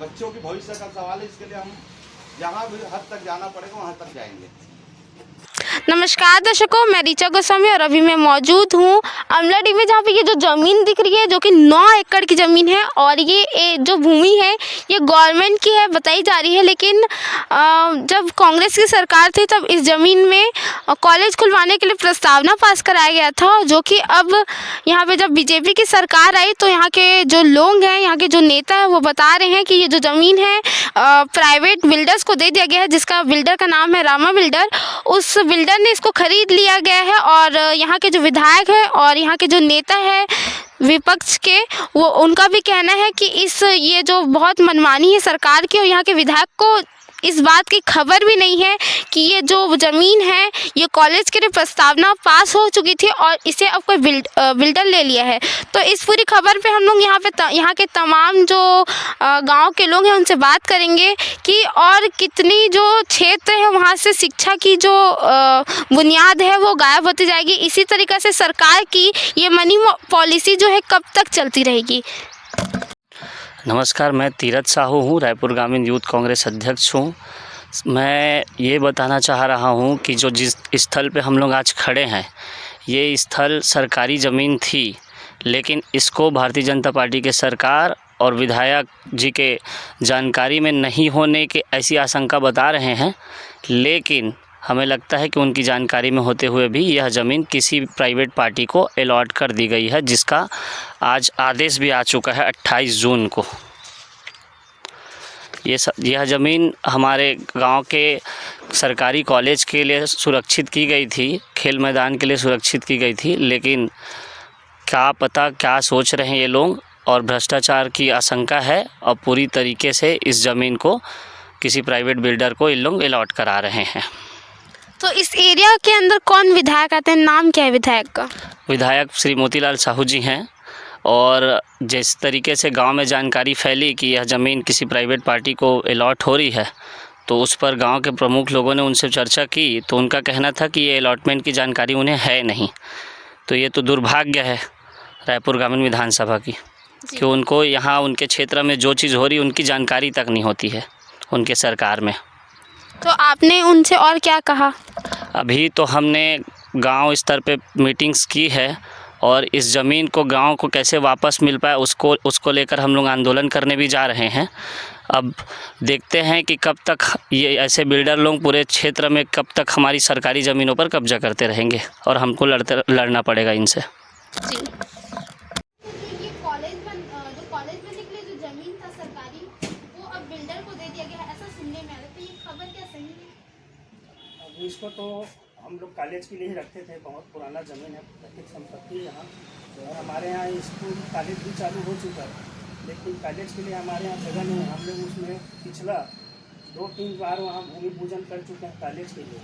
बच्चों की भविष्य का सवाल है, इसके लिए हम जहाँ भी हद तक जाना पड़ेगा वहाँ तक जाएंगे। नमस्कार दर्शकों, मैं ऋचा गोस्वामी और अभी मैं मौजूद हूँ अमलाडी में, जहाँ पे ये जो ज़मीन दिख रही है जो कि 9 एकड़ की ज़मीन है और ये जो भूमि है ये गवर्नमेंट की है बताई जा रही है। लेकिन जब कांग्रेस की सरकार थी तब इस ज़मीन में कॉलेज खुलवाने के लिए प्रस्तावना पास कराया गया था, जो कि अब यहाँ पे जब बीजेपी की सरकार आई तो यहाँ के जो लोग हैं, यहाँ के जो नेता हैं वो बता रहे हैं कि ये जो ज़मीन है प्राइवेट बिल्डर्स को दे दिया गया है, जिसका बिल्डर का नाम है रामा बिल्डर। उस बिल्डर ने इसको खरीद लिया गया है और यहाँ के जो विधायक हैं और यहाँ के जो नेता हैं विपक्ष के, वो उनका भी कहना है कि ये जो बहुत मनमानी है सरकार की, और यहाँ के विधायक को इस बात की खबर भी नहीं है कि ये जो ज़मीन है ये कॉलेज के लिए प्रस्तावना पास हो चुकी थी और इसे अब कोई बिल्डर ले लिया है। तो इस पूरी खबर पे हम लोग यहाँ के तमाम जो गांव के लोग हैं उनसे बात करेंगे कि और कितनी जो क्षेत्र है वहाँ से शिक्षा की जो बुनियाद है वो गायब होती जाएगी। इसी तरीक़े से सरकार की ये मनी पॉलिसी जो है कब तक चलती रहेगी। नमस्कार, मैं तीरथ साहू हूँ, रायपुर ग्रामीण यूथ कांग्रेस अध्यक्ष हूँ। मैं ये बताना चाह रहा हूँ कि जिस स्थल पे हम लोग आज खड़े हैं ये स्थल सरकारी ज़मीन थी, लेकिन इसको भारतीय जनता पार्टी के सरकार और विधायक जी के जानकारी में नहीं होने की ऐसी आशंका बता रहे हैं। लेकिन हमें लगता है कि उनकी जानकारी में होते हुए भी यह ज़मीन किसी प्राइवेट पार्टी को अलॉट कर दी गई है, जिसका आज आदेश भी आ चुका है 28 जून को। यह ज़मीन हमारे गांव के सरकारी कॉलेज के लिए सुरक्षित की गई थी, खेल मैदान के लिए सुरक्षित की गई थी, लेकिन क्या पता क्या सोच रहे हैं ये लोग, और भ्रष्टाचार की आशंका है और पूरी तरीके से इस ज़मीन को किसी प्राइवेट बिल्डर को इन लोग अलॉट करा रहे हैं। तो इस एरिया के अंदर कौन विधायक आते हैं, नाम क्या है विधायक का? विधायक श्री मोतीलाल साहू जी हैं। और जिस तरीके से गांव में जानकारी फैली कि यह ज़मीन किसी प्राइवेट पार्टी को अलॉट हो रही है, तो उस पर गांव के प्रमुख लोगों ने उनसे चर्चा की, तो उनका कहना था कि ये अलॉटमेंट की जानकारी उन्हें है नहीं। तो ये तो दुर्भाग्य है रायपुर ग्रामीण विधानसभा की कि उनको यहाँ उनके क्षेत्र में जो चीज़ हो रही उनकी जानकारी तक नहीं होती है उनके सरकार में। तो आपने उनसे और क्या कहा? अभी तो हमने गांव स्तर पे मीटिंग्स की है और इस ज़मीन को गांव को कैसे वापस मिल पाए उसको लेकर हम लोग आंदोलन करने भी जा रहे हैं। अब देखते हैं कि कब तक ये ऐसे बिल्डर लोग पूरे क्षेत्र में कब तक हमारी सरकारी ज़मीनों पर कब्जा करते रहेंगे और हमको लड़ना पड़ेगा इनसे। जी। ये कॉलेज बनने के लिए जो जमीन था सरकारी, वो अब बिल्डर को दे दिया गया है, ऐसा सुनने में आ रहा है। तो ये खबर क्या सही है? अब इसको तो हम लोग कॉलेज के लिए ही रखते थे, बहुत पुराना ज़मीन है, प्राकृतिक संपत्ति यहाँ। और हमारे यहाँ स्कूल कॉलेज भी चालू हो चुका है, लेकिन कॉलेज के लिए हमारे यहाँ जगह नहीं है। हम लोग उसमें पिछला 2-3 बार वहाँ भूमि पूजन कर चुके हैं कॉलेज के लिए,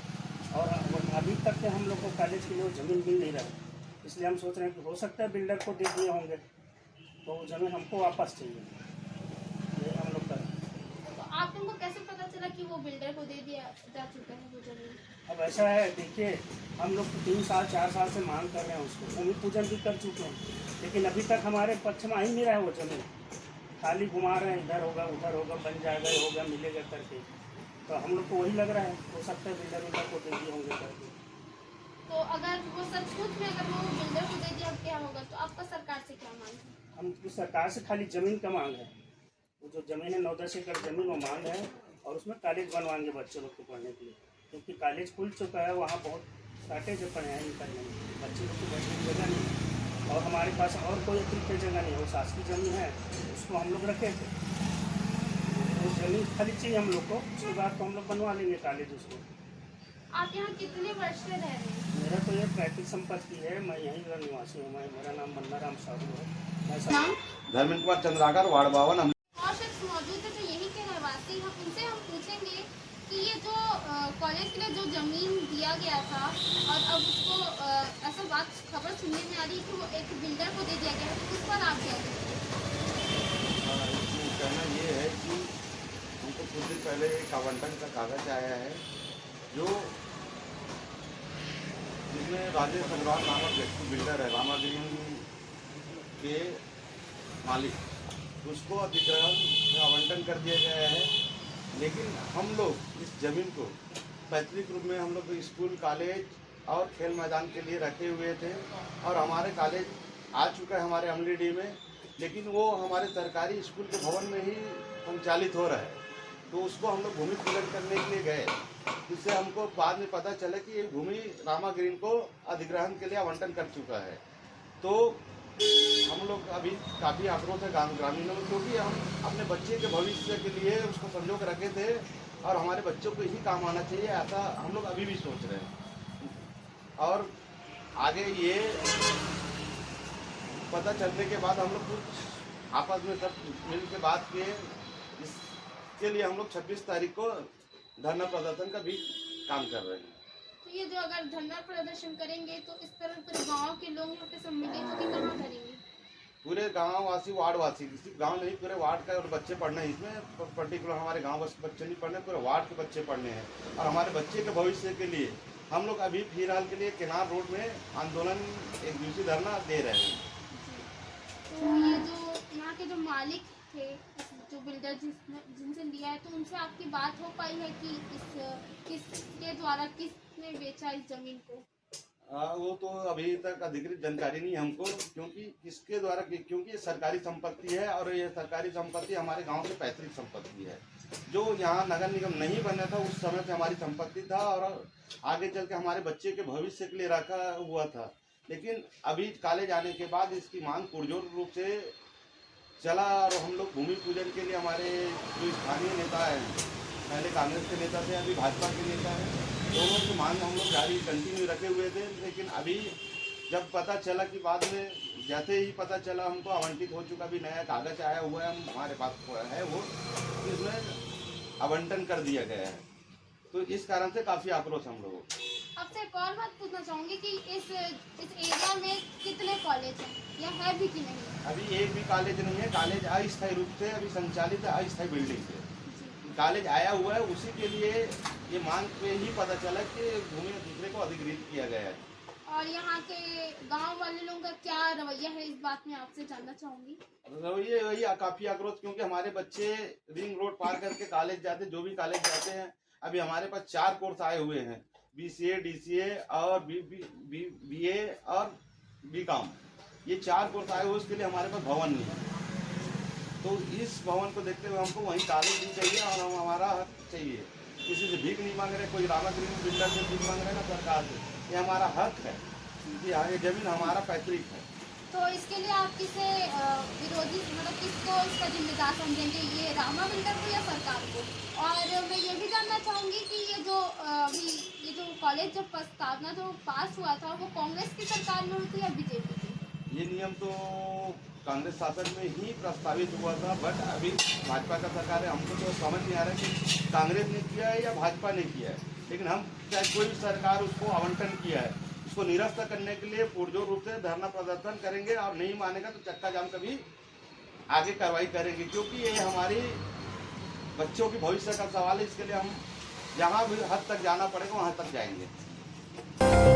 और अभी तक के हम लोग को कॉलेज के लिए वो ज़मीन मिल नहीं रहा है। इसलिए हम सोच रहे हैं कि हो सकता है बिल्डर को दे दिए होंगे, तो वो ज़मीन हमको वापस चाहिए, ये हम लोग करें। तो आप लोगों को कैसे पता चला कि वो बिल्डर को दे दिया जा चुका है वो जमीन? अब ऐसा है, देखिए हम लोग तो 3-4 साल से मांग कर रहे हैं उसको, भूमि पूजन भी कर चुके हैं, लेकिन अभी तक हमारे पक्ष में आ ही नहीं रहा है वो ज़मीन। खाली घुमा रहे हैं, इधर होगा उधर होगा, बन जाएगा ये होगा मिलेगा करके। तो हम लोग को वही लग रहा है, हो सकता है बिल्डर को दे दिए होंगे करके। तो अगर वो सचमुच में अगर वो बिल्डर को दे दिया क्या होगा? तो आपका सरकार से क्या मांग है? हम सरकार से खाली ज़मीन का मांग है, वो जो ज़मीन है 9-10 एकड़ ज़मीन वो मांग है, और उसमें कॉलेज बनवाएंगे बच्चों लोग को पढ़ने के लिए, क्योंकि कॉलेज खुल चुका है, वहाँ बहुत शॉर्टेज है पढ़ाई करने में, बच्चे लोग को बैठने की जगह नहीं है, और हमारे पास और कोई अतिरिक्त जगह नहीं है। वो शासकीय ज़मीन है, उसको हम लोग रखे थे, वो ज़मीन खाली चाहिए हम लोग को, उसके बाद तो हम लोग बनवा लेंगे कॉलेज उसको। आप यहाँ कितने वर्ष से रह रहे हैं? मेरा तो ये प्राकृतिक संपत्ति है, मैं यहीं का निवासी हूँ। मेरा नाम मन्ना राम साहू है। नाम? धर्मेंद्र कुमार चंद्राकर, वार्ड 52। और शख्स मौजूद है जो यहीं के रहवासी हैं, उनसे हम पूछेंगे कि ये जो कॉलेज के लिए जो ज़मीन दिया गया था और अब उसको ऐसा बात खबर सुनने में आ रही है कि वो एक बिल्डर को दे दिया गया है, तो उस पर आप क्या कहना ये है कि हमको कुछ दिन पहले एक आवंटन का कागज आया है जो जिसमें राजेश अग्रवाल नामक व्यक्ति बिल्डर है, रामा ग्रीन के मालिक, उसको अधिग्रहण में आवंटन कर दिया गया है। लेकिन हम लोग इस ज़मीन को पैतृक रूप में हम लोग स्कूल, कॉलेज और खेल मैदान के लिए रखे हुए थे और हमारे कॉलेज आ चुका है हमारे अमलीडीह में, लेकिन वो हमारे सरकारी स्कूल के भवन में ही संचालित हो रहा है। तो उसको हम लोग भूमि पूजन करने के लिए गए, जिससे हमको बाद में पता चला कि ये भूमि रामा ग्रीन को अधिग्रहण के लिए आवंटन कर चुका है। तो हम लोग अभी काफ़ी आक्रोश है ग्रामीणों में, क्योंकि हम अपने बच्चे के भविष्य के लिए उसको संजो के रखे थे और हमारे बच्चों को यही काम आना चाहिए, ऐसा हम लोग अभी भी सोच रहे हैं। और आगे ये पता चलने के बाद हम लोग कुछ आपस में सब मिल के बात किए। इसके लिए हम लोग 26 तारीख को धरना प्रदर्शन का भी काम कर रहे हैं। तो ये जो अगर धरना प्रदर्शन करेंगे तो इस तरह पूरे गांव के लोग यहाँ पे सम्मिलित होकर कहाँ करेंगे? पूरे गांव वासी, वार्ड वासी, किसी गांव नहीं, पूरे वार्ड का और बच्चे पढ़ने हैं। इसमें पर्टिकुलर हमारे गांव बस बच्चे नहीं पढ़ने, पूरे वार्ड के बच्चे पढ़ने हैं। और हमारे बच्चे के भविष्य के लिए हम लोग अभी फिलहाल के लिए किनार रोड में आंदोलन, एक दिवसीय धरना दे रहे हैं। तो ये जो यहाँ के जो मालिक थे, जो बिल्डर जिनसे लिया है, तो उनसे आपकी बात हो पाई है कि किसके द्वारा किसने बेचा इस जमीन को? वो तो अभी तक अधिकृत जानकारी नहीं है हमको, क्योंकि किसके द्वारा, क्योंकि ये सरकारी संपत्ति है और ये सरकारी संपत्ति हमारे गांव की पैतृक संपत्ति है। जो यहाँ नगर निगम नहीं बना था उस समय से हमारी संपत्ति था और आगे चल के हमारे बच्चे के भविष्य के लिए रखा हुआ था। लेकिन अभी कॉलेज आने के बाद इसकी मांग पुरजोर रूप से चला और हम लोग भूमि पूजन के लिए हमारे जो स्थानीय नेता हैं, पहले कांग्रेस के नेता थे, अभी भाजपा के नेता हैं, दोनों की मांग हम लोग जारी कंटिन्यू रखे हुए थे। लेकिन अभी जब पता चला कि बाद में जैसे ही पता चला हमको आवंटित हो चुका, भी नया कागज आया हुआ है हमारे पास है, वो इसमें आवंटन कर दिया गया है। तो इस कारण से काफ़ी आक्रोश हम लोगों को। आपसे एक और बात पूछना चाहूँगी कि इस एरिया में कितने कॉलेज हैं या है भी कि नहीं? अभी एक भी कॉलेज नहीं है। कॉलेज अस्थायी रूप से अभी संचालित है, अस्थायी बिल्डिंग से कॉलेज आया हुआ है। उसी के लिए ये मांग पे ही पता चला कि भूमि दूसरे को अधिग्रहित किया गया है। और यहाँ के गांव वाले लोगों का क्या रवैया है, इस बात में आपसे जानना चाहूँगी। रवैये वही काफ़ी आक्रोश, क्योंकि हमारे बच्चे रिंग रोड पार करके कॉलेज जाते, जो भी कॉलेज जाते हैं। अभी हमारे पास 4 कोर्स आए हुए हैं, BCA, DCA और BA और BCom। ये 4 कोर्स आए हुए, उसके लिए हमारे पास भवन नहीं है। तो इस भवन को देखते हुए हमको वहीं कॉलेज भी चाहिए और हम हमारा हक चाहिए। किसी से भीख नहीं मांग रहे, कोई रामा ग्रीन बिल्डर से भीख मांग रहे ना सरकार से, ये हमारा हक है कि ये ज़मीन हमारा पैतृक है। तो इसके लिए आप किसे विरोधी, मतलब किसको इसका जिम्मेदार समझेंगे, ये रामा बिल्डर को या सरकार को? और मैं ये भी जानना चाहूँगी कि ये जो अभी ये जो कॉलेज जो प्रस्तावना जो पास हुआ था, वो कांग्रेस की सरकार में हुई थी या बीजेपी की? ये नियम तो कांग्रेस शासन में ही प्रस्तावित हुआ था, बट अभी भाजपा का सरकार है। हमको तो समझ नहीं आ रहा है कि कांग्रेस ने किया है या भाजपा ने किया है। लेकिन हम चाहे कोई भी सरकार उसको आवंटन किया है, उसको निरस्त करने के लिए पुरजोर रूप से धरना प्रदर्शन करेंगे और नहीं मानेगा तो चक्का जाम का भी आगे कार्रवाई करेंगे, क्योंकि ये हमारी बच्चों की भविष्य का सवाल है। इसके लिए हम जहाँ भी हद तक जाना पड़ेगा वहाँ तक जाएंगे।